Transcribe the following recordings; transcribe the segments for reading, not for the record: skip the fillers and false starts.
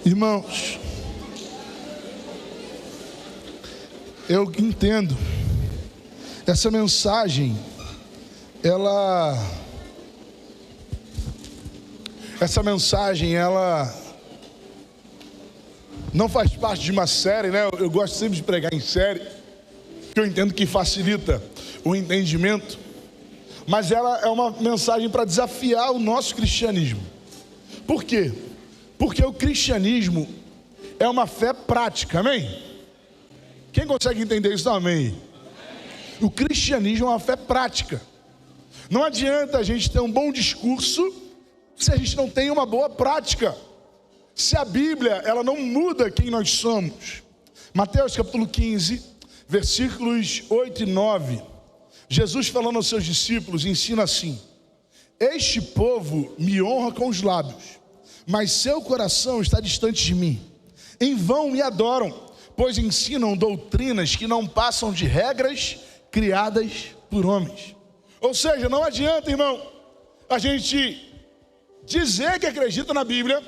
Irmãos, eu entendo, essa mensagem, ela não faz parte de uma série, né? Eu gosto sempre de pregar em série, porque eu entendo que facilita o entendimento, mas ela é uma mensagem para desafiar o nosso cristianismo. Por quê? Porque o cristianismo é uma fé prática, amém? Quem consegue entender isso? Não, amém? O cristianismo é uma fé prática. Não adianta a gente ter um bom discurso se a gente não tem uma boa prática. Se a Bíblia, ela não muda quem nós somos. Mateus capítulo 15, versículos 8 e 9. Jesus falando aos seus discípulos, ensina assim: este povo me honra com os lábios, mas seu coração está distante de mim. Em vão me adoram, pois ensinam doutrinas que não passam de regras criadas por homens. Ou seja, não adianta, irmão, a gente dizer que acredita na Bíblia,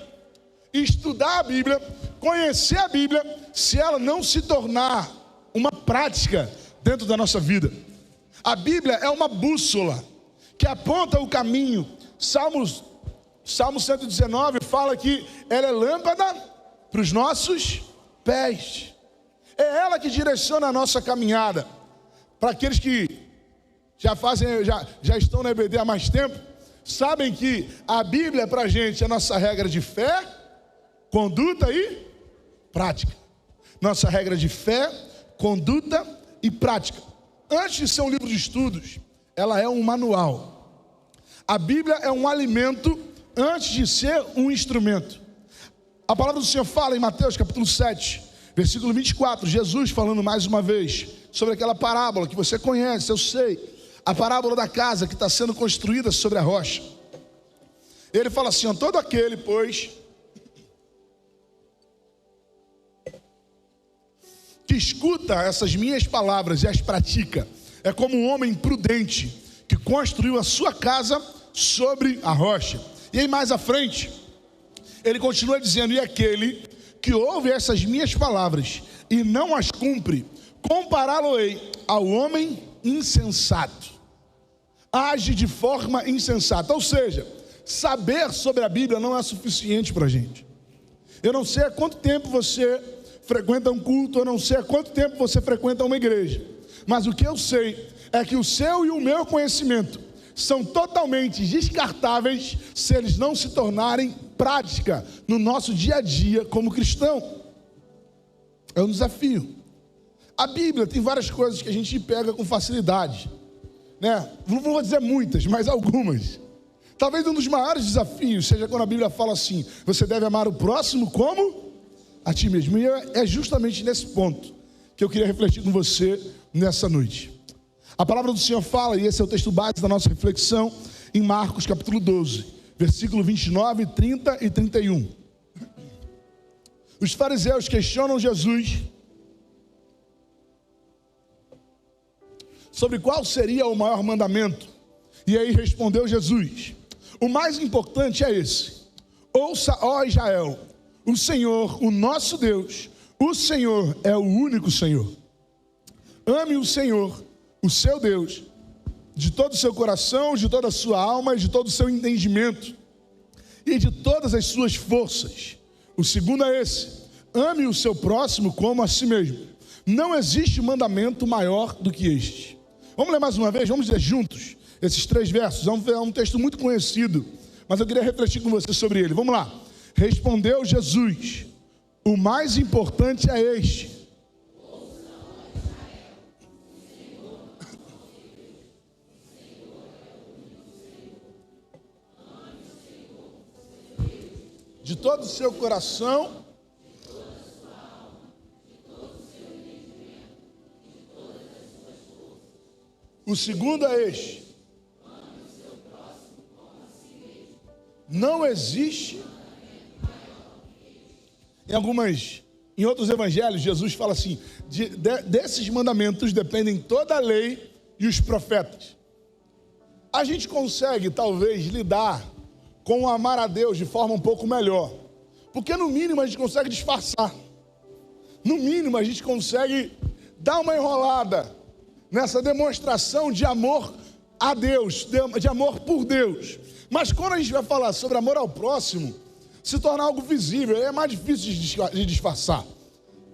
estudar a Bíblia, conhecer a Bíblia, se ela não se tornar uma prática dentro da nossa vida. A Bíblia é uma bússola que aponta o caminho. Salmo 119 fala que ela é lâmpada para os nossos pés. É ela que direciona a nossa caminhada. Para aqueles que já estão na EBD há mais tempo, sabem que a Bíblia para a gente é a nossa regra de fé, conduta e prática. Nossa regra de fé, conduta e prática. Antes de ser um livro de estudos, ela é um manual. A Bíblia é um alimento antes de ser um instrumento. A palavra do Senhor fala em Mateus capítulo 7, versículo 24, Jesus falando mais uma vez sobre aquela parábola que você conhece, eu sei, a parábola da casa que está sendo construída sobre a rocha. Ele fala assim: todo aquele, pois, que escuta essas minhas palavras e as pratica, é como um homem prudente que construiu a sua casa sobre a rocha. E aí mais à frente, ele continua dizendo: e aquele que ouve essas minhas palavras e não as cumpre, compará-lo-ei ao homem insensato. Age de forma insensata. Ou seja, saber sobre a Bíblia não é suficiente para a gente. Eu não sei há quanto tempo você frequenta um culto, eu não sei há quanto tempo você frequenta uma igreja, mas o que eu sei é que o seu e o meu conhecimento são totalmente descartáveis se eles não se tornarem prática no nosso dia a dia como cristão. É um desafio. A Bíblia tem várias coisas que a gente pega com facilidade, né? Não vou dizer muitas, mas algumas. Talvez um dos maiores desafios seja quando a Bíblia fala assim: você deve amar o próximo como a ti mesmo. E é justamente nesse ponto que eu queria refletir com você nessa noite. A palavra do Senhor fala, e esse é o texto base da nossa reflexão, em Marcos capítulo 12, versículo 29, 30 e 31. Os fariseus questionam Jesus sobre qual seria o maior mandamento. E aí respondeu Jesus: o mais importante é esse: ouça, ó Israel, o Senhor, o nosso Deus, o Senhor é o único Senhor. Ame o Senhor, o seu Deus, de todo o seu coração, de toda a sua alma, de todo o seu entendimento e de todas as suas forças. O segundo é esse: ame o seu próximo como a si mesmo. Não existe mandamento maior do que este. Vamos ler mais uma vez, vamos ler juntos esses 3 versos. É um texto muito conhecido, mas eu queria refletir com você sobre ele. Vamos lá. Respondeu Jesus: o mais importante é este: de todo o seu coração, o segundo é este: não existe. Em outros evangelhos, Jesus fala assim: desses mandamentos dependem toda a lei e os profetas. A gente consegue talvez lidar com amar a Deus de forma um pouco melhor, Porque no mínimo a gente consegue disfarçar. No mínimo a gente consegue dar uma enrolada nessa demonstração de amor a Deus, de amor por Deus. Mas quando a gente vai falar sobre amor ao próximo, se torna algo visível, é mais difícil de disfarçar.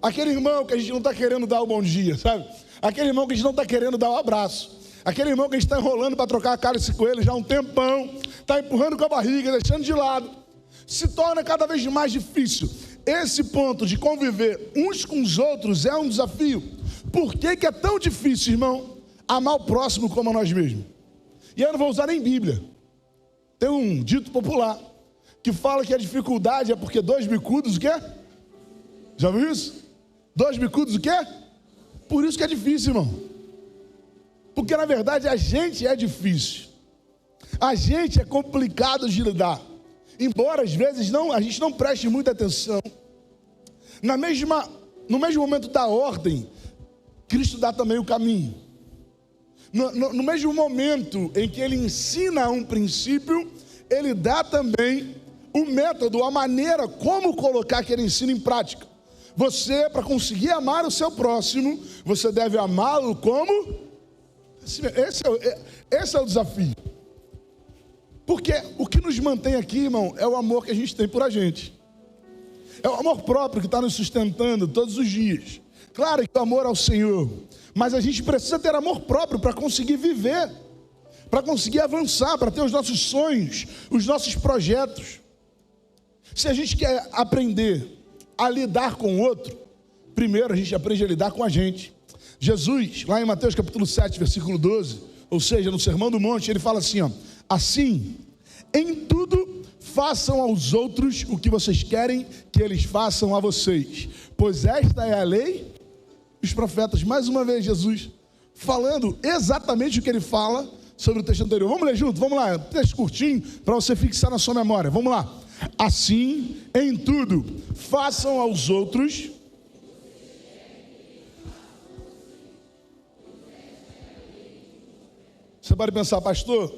Aquele irmão que a gente não está querendo dar o bom dia, sabe? Aquele irmão que a gente não está querendo dar o abraço. Aquele irmão que a gente está enrolando para trocar a cálice com ele já há um tempão, está empurrando com a barriga, deixando de lado. Se torna cada vez mais difícil. Esse ponto de conviver uns com os outros é um desafio. Por que é tão difícil, irmão, amar o próximo como a nós mesmos? E eu não vou usar nem Bíblia. Tem um dito popular que fala que a dificuldade é porque dois bicudos o quê? Já viu isso? Dois bicudos o quê? Por isso que é difícil, irmão. Porque na verdade a gente é difícil. A gente é complicado de lidar. Embora às vezes a gente não preste muita atenção. No mesmo momento da ordem, Cristo dá também o caminho. No mesmo momento em que Ele ensina um princípio, Ele dá também o método, a maneira como colocar aquele ensino em prática. Você, para conseguir amar o seu próximo, você deve amá-lo como? Esse é o desafio. Porque o que nos mantém aqui, irmão, é o amor que a gente tem por a gente. É o amor próprio que está nos sustentando todos os dias. Claro que o amor ao Senhor, mas a gente precisa ter amor próprio para conseguir viver, para conseguir avançar, para ter os nossos sonhos, os nossos projetos. Se a gente quer aprender a lidar com o outro, primeiro a gente aprende a lidar com a gente. Jesus, lá em Mateus capítulo 7, versículo 12, ou seja, no Sermão do Monte, ele fala assim, ó: assim, em tudo façam aos outros o que vocês querem que eles façam a vocês, pois esta é a lei e os profetas. Mais uma vez Jesus falando exatamente o que ele fala sobre o texto anterior. Vamos ler junto? Vamos lá, texto curtinho para você fixar na sua memória. Vamos lá. Assim, em tudo façam aos outros. Você pode pensar, pastor,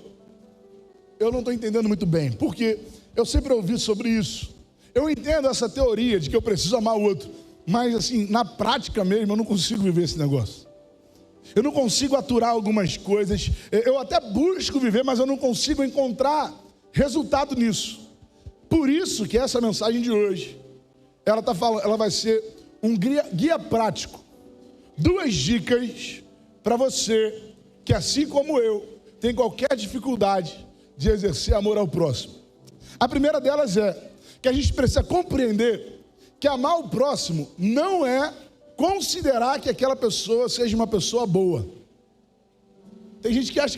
eu não estou entendendo muito bem, porque eu sempre ouvi sobre isso. Eu entendo essa teoria de que eu preciso amar o outro, mas assim, na prática mesmo, eu não consigo viver esse negócio. Eu não consigo aturar algumas coisas, eu até busco viver, mas eu não consigo encontrar resultado nisso. Por isso que essa mensagem de hoje, ela vai ser um guia prático. 2 dicas para você que, assim como eu, tem qualquer dificuldade de exercer amor ao próximo. A primeira delas é que a gente precisa compreender que amar o próximo não é considerar que aquela pessoa seja uma pessoa boa. Tem gente que acha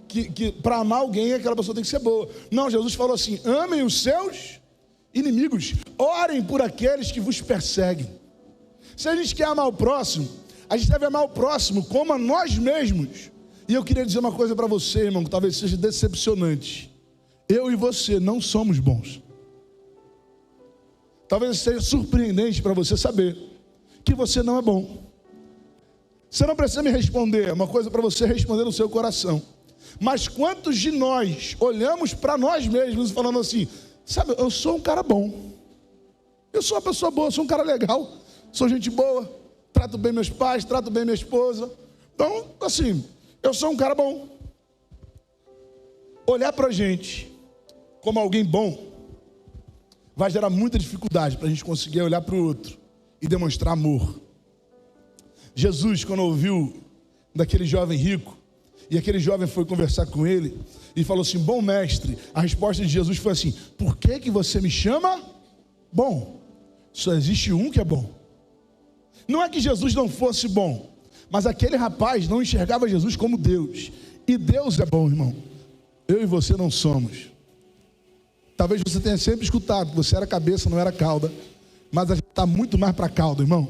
que para amar alguém aquela pessoa tem que ser boa. Não, Jesus falou assim: amem os seus inimigos, orem por aqueles que vos perseguem. Se a gente quer amar o próximo, a gente deve amar o próximo como a nós mesmos. E eu queria dizer uma coisa para você, irmão, que talvez seja decepcionante. Eu e você não somos bons. Talvez seja surpreendente para você saber que você não é bom. Você não precisa me responder, é uma coisa para você responder no seu coração. Mas quantos de nós olhamos para nós mesmos falando assim: sabe, eu sou um cara bom, eu sou uma pessoa boa, sou um cara legal, sou gente boa, trato bem meus pais, trato bem minha esposa. Então, assim, eu sou um cara bom. Olhar para a gente como alguém bom vai gerar muita dificuldade para a gente conseguir olhar para o outro e demonstrar amor. Jesus, quando ouviu daquele jovem rico, e aquele jovem foi conversar com ele e falou assim: bom mestre, a resposta de Jesus foi assim: por que você me chama bom? Só existe um que é bom. Não é que Jesus não fosse bom, mas aquele rapaz não enxergava Jesus como Deus. E Deus é bom, irmão. Eu e você não somos. Talvez você tenha sempre escutado que você era cabeça, não era cauda. Mas a gente está muito mais para cauda, irmão.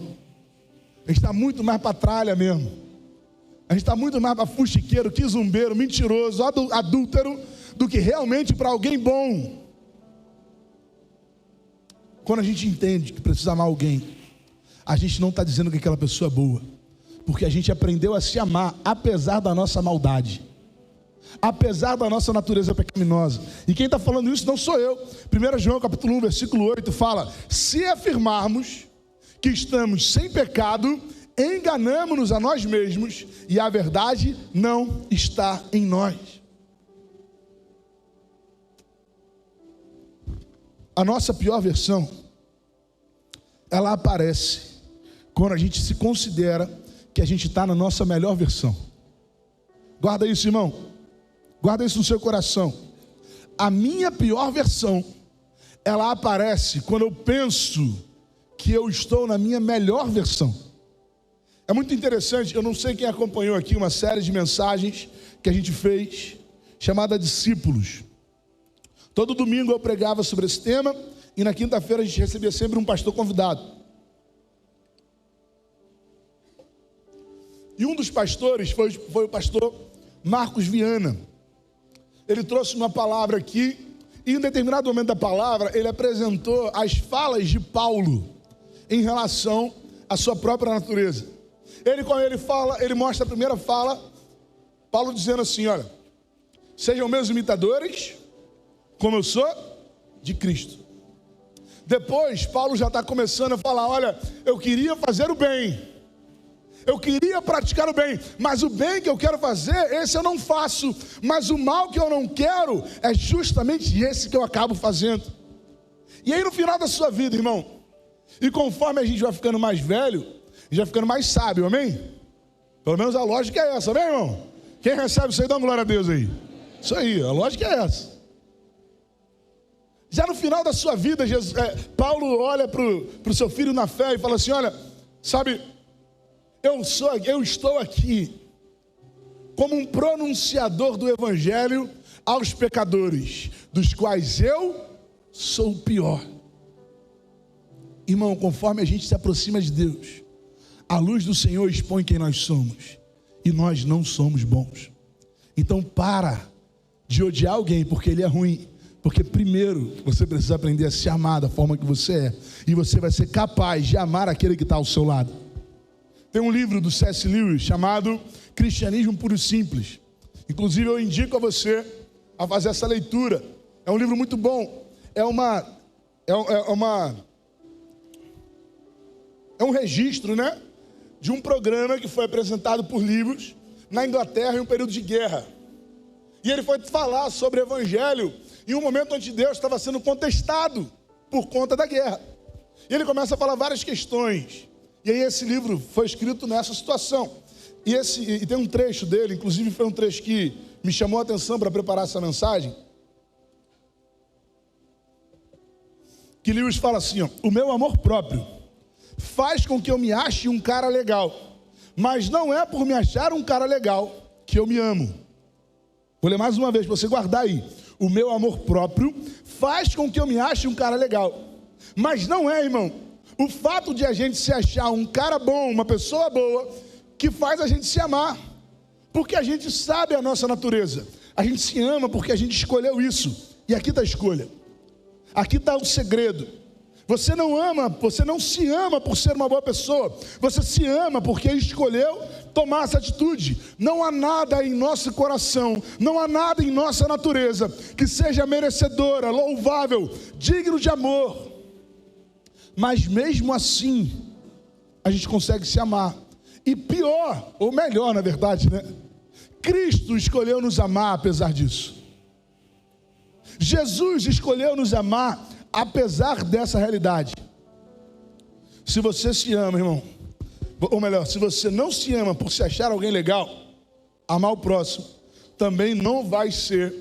A gente está muito mais para tralha mesmo. A gente está muito mais para fuxiqueiro, quizumbeiro, mentiroso, adúltero, do que realmente para alguém bom. Quando a gente entende que precisa amar alguém, a gente não está dizendo que aquela pessoa é boa, porque a gente aprendeu a se amar apesar da nossa maldade, apesar da nossa natureza pecaminosa. E quem está falando isso não sou eu. 1 João capítulo 1, versículo 8 fala: se afirmarmos que estamos sem pecado, enganamo-nos a nós mesmos e a verdade não está em nós. A nossa pior versão, ela aparece quando a gente se considera que a gente está na nossa melhor versão. Guarda isso, irmão. Guarda isso no seu coração. A minha pior versão, ela aparece quando eu penso que eu estou na minha melhor versão. É muito interessante, eu não sei quem acompanhou aqui uma série de mensagens que a gente fez, chamada Discípulos. Todo domingo eu pregava sobre esse tema, e na quinta-feira a gente recebia sempre um pastor convidado. E um dos pastores foi o pastor Marcos Viana. Ele trouxe uma palavra aqui, e em um determinado momento da palavra, ele apresentou as falas de Paulo em relação à sua própria natureza. Quando ele fala, ele mostra a primeira fala, Paulo dizendo assim: olha, sejam meus imitadores, como eu sou de Cristo. Depois, Paulo já está começando a falar: olha, eu queria fazer o bem, eu queria praticar o bem, mas o bem que eu quero fazer, esse eu não faço, mas o mal que eu não quero, é justamente esse que eu acabo fazendo. E aí no final da sua vida, irmão, e conforme a gente vai ficando mais velho, a gente vai ficando mais sábio, amém? Pelo menos a lógica é essa, amém, irmão? Quem recebe isso aí, dá uma glória a Deus aí. Isso aí, a lógica é essa. Já no final da sua vida, Paulo olha para o seu filho na fé e fala assim: olha, sabe, eu estou aqui como um pronunciador do evangelho aos pecadores, dos quais eu sou o pior. Irmão, conforme a gente se aproxima de Deus, a luz do Senhor expõe quem nós somos, e nós não somos bons. Então para de odiar alguém porque ele é ruim, porque primeiro você precisa aprender a se amar da forma que você é, e você vai ser capaz de amar aquele que está ao seu lado. Tem um livro do C.S. Lewis chamado Cristianismo Puro e Simples. Inclusive eu indico a você a fazer essa leitura. É um livro muito bom. É um registro, né, de um programa que foi apresentado por livros na Inglaterra em um período de guerra. E ele foi falar sobre o evangelho em um momento onde Deus estava sendo contestado por conta da guerra. E ele começa a falar várias questões. E aí esse livro foi escrito nessa situação. E tem um trecho dele, inclusive foi um trecho que me chamou a atenção para preparar essa mensagem, que Lewis fala assim: ó, o meu amor próprio faz com que eu me ache um cara legal, mas não é por me achar um cara legal que eu me amo. Vou ler mais uma vez para você guardar aí. O meu amor próprio faz com que eu me ache um cara legal, mas não é, irmão, o fato de a gente se achar um cara bom, uma pessoa boa, que faz a gente se amar, porque a gente sabe a nossa natureza. A gente se ama porque a gente escolheu isso. E aqui está a escolha, aqui está o segredo. Você não se ama por ser uma boa pessoa, você se ama porque escolheu tomar essa atitude. Não há nada em nosso coração, não há nada em nossa natureza que seja merecedora, louvável, digno de amor. Mas mesmo assim, a gente consegue se amar. E pior, ou melhor na verdade, né? Cristo escolheu nos amar apesar disso. Jesus escolheu nos amar apesar dessa realidade. Se você se ama, irmão, ou melhor, se você não se ama por se achar alguém legal, amar o próximo também não vai ser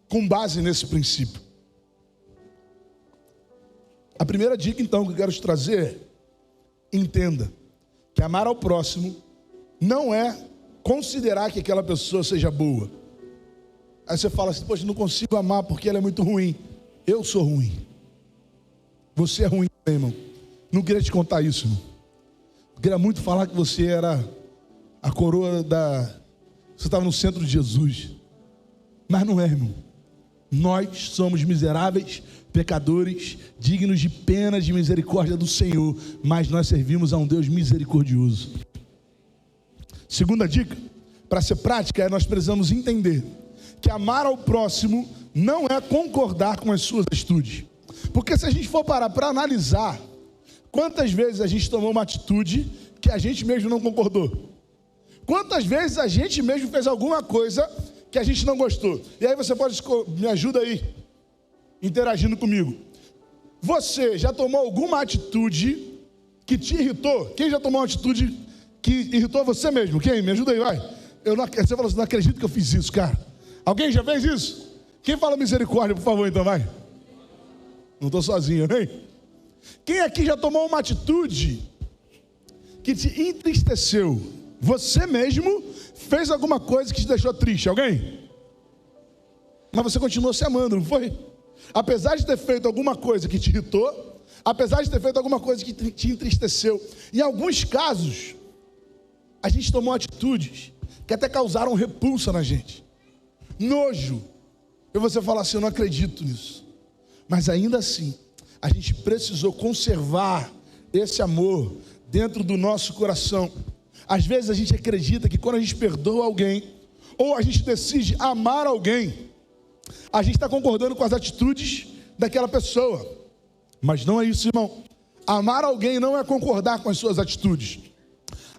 com base nesse princípio. A primeira dica então que eu quero te trazer é: entenda que amar ao próximo não é considerar que aquela pessoa seja boa. Aí você fala assim: poxa, não consigo amar porque ela é muito ruim. Eu sou ruim. Você é ruim também, irmão. Não queria te contar isso, irmão. Eu queria muito falar que você era a coroa você estava no centro de Jesus. Mas não é, irmão. Nós somos miseráveis, pecadores, dignos de pena, de misericórdia do Senhor. Mas nós servimos a um Deus misericordioso. Segunda dica: para ser prática, nós precisamos entender que amar ao próximo não é concordar com as suas atitudes. Porque se a gente for parar para analisar, quantas vezes a gente tomou uma atitude que a gente mesmo não concordou? Quantas vezes a gente mesmo fez alguma coisa que a gente não gostou? E aí você pode, me ajuda aí, interagindo comigo. Você já tomou alguma atitude que te irritou? Quem já tomou uma atitude que irritou você mesmo? Quem? Me ajuda aí, vai. Você falou assim, não acredito que eu fiz isso, cara. Alguém já fez isso? Quem fala misericórdia, por favor, então, vai. Não estou sozinho, hein? Quem aqui já tomou uma atitude que te entristeceu? Você mesmo fez alguma coisa que te deixou triste? Alguém? Mas você continuou se amando, não foi? Apesar de ter feito alguma coisa que te irritou, apesar de ter feito alguma coisa que te entristeceu, em alguns casos, a gente tomou atitudes que até causaram repulsa na gente, nojo. E você fala assim, eu não acredito nisso. Mas ainda assim, a gente precisou conservar esse amor dentro do nosso coração. Às vezes a gente acredita que quando a gente perdoa alguém, ou a gente decide amar alguém, a gente está concordando com as atitudes daquela pessoa. Mas não é isso, irmão. Amar alguém não é concordar com as suas atitudes.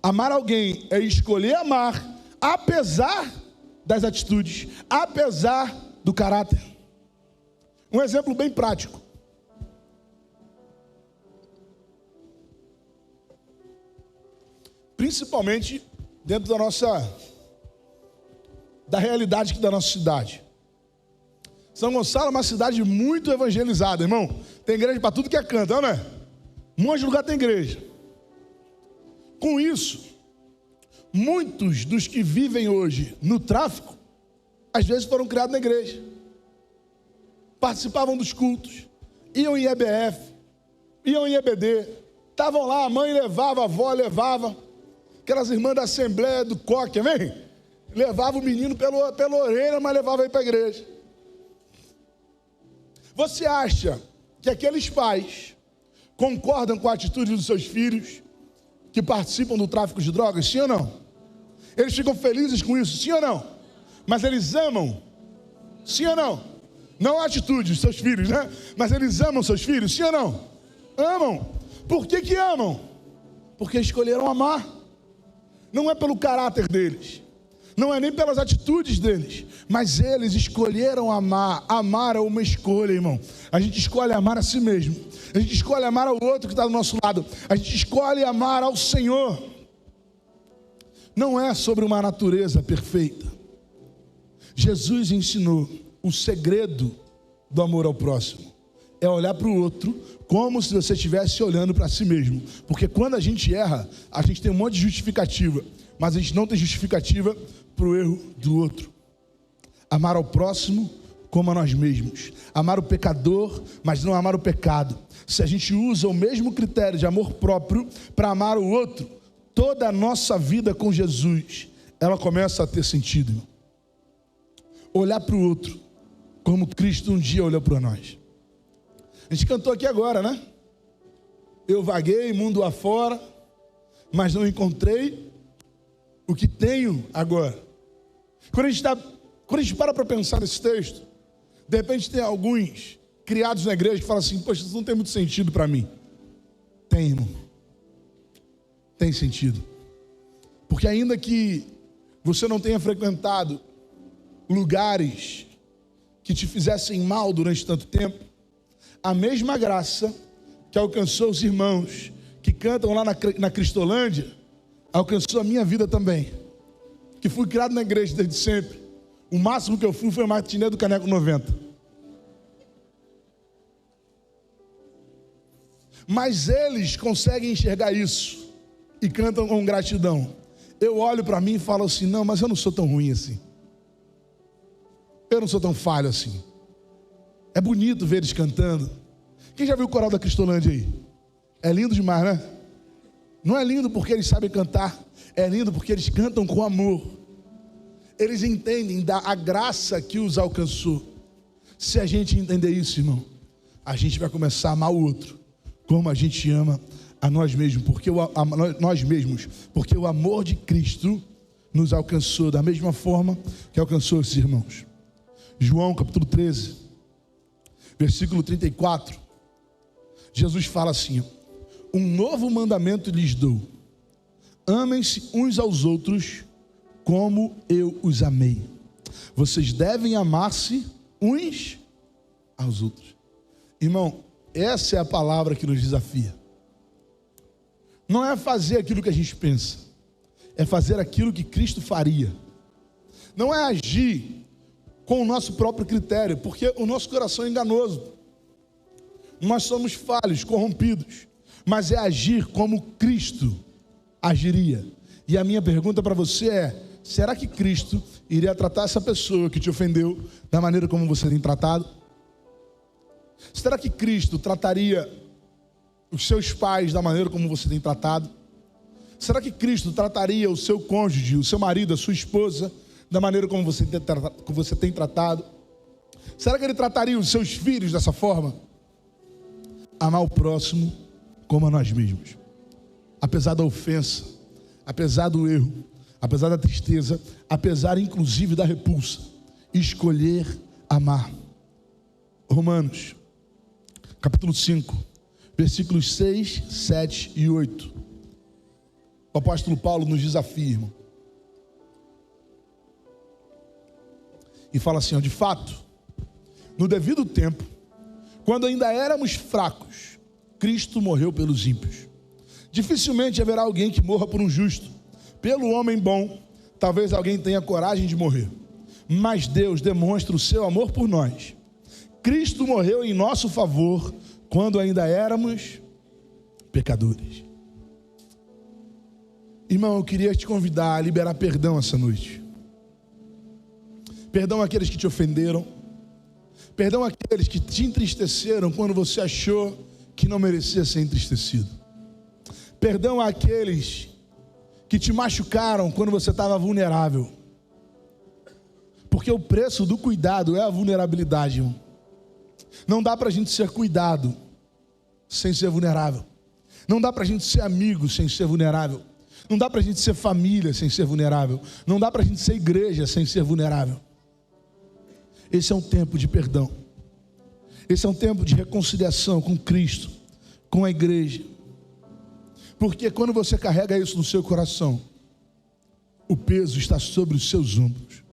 Amar alguém é escolher amar, apesar das atitudes, apesar do caráter. Um exemplo bem prático. Principalmente dentro da realidade da nossa cidade. São Gonçalo é uma cidade muito evangelizada, irmão. Tem igreja para tudo que é canto, não é? Um monte de lugar tem igreja. Com isso, muitos dos que vivem hoje no tráfico, às vezes foram criados na igreja. Participavam dos cultos, iam em EBF, iam em EBD, estavam lá, a mãe levava, a avó levava, aquelas irmãs da Assembleia do Coque, amém? Levava o menino pela orelha, mas levava ele para a igreja. Você acha que aqueles pais concordam com a atitude dos seus filhos que participam do tráfico de drogas? Sim ou não? Eles ficam felizes com isso? Sim ou não? Mas eles amam? Sim ou não? Não a atitude dos seus filhos, né? Mas eles amam seus filhos? Sim ou não? Amam. Por que amam? Porque escolheram amar. Não é pelo caráter deles, não é nem pelas atitudes deles, mas eles escolheram amar. Amar é uma escolha, irmão. A gente escolhe amar a si mesmo, a gente escolhe amar ao outro que está do nosso lado, a gente escolhe amar ao Senhor. Não é sobre uma natureza perfeita. Jesus ensinou o segredo do amor ao próximo é olhar para o outro como se você estivesse olhando para si mesmo. Porque quando a gente erra, a gente tem um monte de justificativa, mas a gente não tem justificativa para o erro do outro. Amar ao próximo como a nós mesmos. Amar o pecador, mas não amar o pecado. Se a gente usa o mesmo critério de amor próprio para amar o outro, toda a nossa vida com Jesus, ela começa a ter sentido. Olhar para o outro como Cristo um dia olhou para nós. A gente cantou aqui agora, né? Eu vaguei mundo afora, mas não encontrei o que tenho agora. Quando a gente para pensar nesse texto, de repente tem alguns criados na igreja que falam assim, poxa, isso não tem muito sentido para mim. Tem, irmão. Tem sentido. Porque ainda que você não tenha frequentado lugares que te fizessem mal durante tanto tempo, a mesma graça que alcançou os irmãos que cantam lá na Cristolândia, alcançou a minha vida também, que fui criado na igreja desde sempre. O máximo que eu fui foi a matinê do Caneco 90. Mas eles conseguem enxergar isso e cantam com gratidão. Eu olho para mim e falo assim, não, mas eu não sou tão ruim assim. Eu não sou tão falho assim. É bonito ver eles cantando. Quem já viu o coral da Cristolândia aí? É lindo demais, né? Não é lindo porque eles sabem cantar, é lindo porque eles cantam com amor. Eles entendem a graça que os alcançou. Se a gente entender isso, irmão, a gente vai começar a amar o outro como a gente ama a nós mesmos, porque o amor de Cristo nos alcançou da mesma forma que alcançou esses irmãos. João capítulo 13, versículo 34, Jesus fala assim: um novo mandamento lhes dou, amem-se uns aos outros como eu os amei. Vocês devem amar-se uns aos outros. Irmão, essa é a palavra que nos desafia. Não é fazer aquilo que a gente pensa, é fazer aquilo que Cristo faria. Não é agir com o nosso próprio critério, porque o nosso coração é enganoso. Nós somos falhos, corrompidos, mas é agir como Cristo agiria. E a minha pergunta para você é: será que Cristo iria tratar essa pessoa que te ofendeu da maneira como você tem tratado? Será que Cristo trataria os seus pais da maneira como você tem tratado? Será que Cristo trataria o seu cônjuge, o seu marido, a sua esposa, da maneira como você tem tratado? Será que Ele trataria os seus filhos dessa forma? Amar o próximo como a nós mesmos. Apesar da ofensa, apesar do erro, apesar da tristeza, apesar inclusive da repulsa, escolher amar. Romanos, capítulo 5, versículos 6, 7 e 8. O apóstolo Paulo nos desafia, irmão. E fala assim: de fato, no devido tempo, quando ainda éramos fracos, Cristo morreu pelos ímpios. Dificilmente haverá alguém que morra por um justo. Pelo homem bom, talvez alguém tenha coragem de morrer. Mas Deus demonstra o seu amor por nós. Cristo morreu em nosso favor quando ainda éramos pecadores. Irmão, eu queria te convidar a liberar perdão essa noite. Perdão àqueles que te ofenderam. Perdão àqueles que te entristeceram quando você achou que não merecia ser entristecido. Perdão àqueles que te machucaram quando você estava vulnerável. Porque o preço do cuidado é a vulnerabilidade, irmão. Não dá para a gente ser cuidado sem ser vulnerável. Não dá para a gente ser amigo sem ser vulnerável. Não dá para a gente ser família sem ser vulnerável. Não dá para a gente ser igreja sem ser vulnerável. Esse é um tempo de perdão. Esse é um tempo de reconciliação com Cristo, com a igreja. Porque quando você carrega isso no seu coração, o peso está sobre os seus ombros.